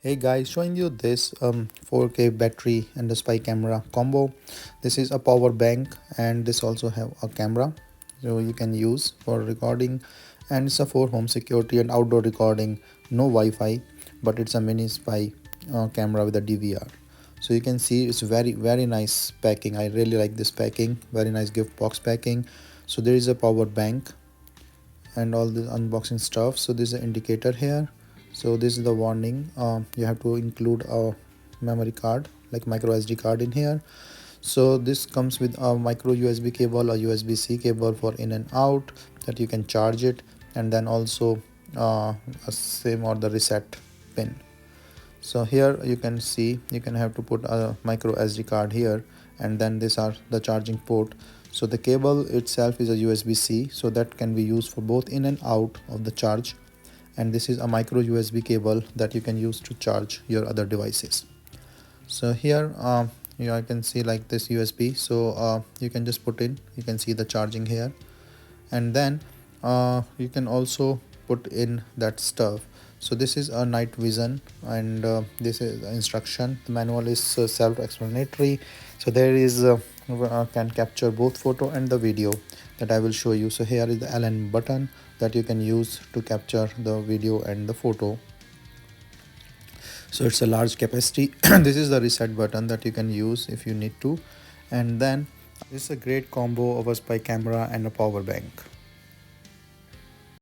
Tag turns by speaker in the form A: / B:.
A: Hey guys, showing you this 4K battery and the spy camera combo. This is a power bank and this also have a camera, so you can use for recording, and it's a for home security and outdoor recording. No Wi-Fi, but it's a mini spy camera with a DVR. So you can see it's very nice packing. I really like this packing. Very nice gift box packing. So there is a power bank and all the unboxing stuff. So this is an indicator here. So this is the warning. You have to include a memory card like micro SD card in here. So this comes with a micro USB cable, a USB-C cable for in and out that you can charge it, and then also a same or the reset pin. So here you can see you can have to put a micro SD card here, and then these are the charging port. So the cable itself is a USB-C, so that can be used for both in and out of the charge, and this is a micro USB cable that you can use to charge your other devices. So here I can see like this USB, so you can just put in, you can see the charging here, and then you can also put in that stuff. So this is a night vision, and this is the instruction. The manual is self-explanatory. So there is can capture both photo and the video that I will show you. So here is the LN button that you can use to capture the video and the photo. So it's a large capacity. This is the reset button that you can use if you need to, and then this is a great combo of a spy camera and a power bank.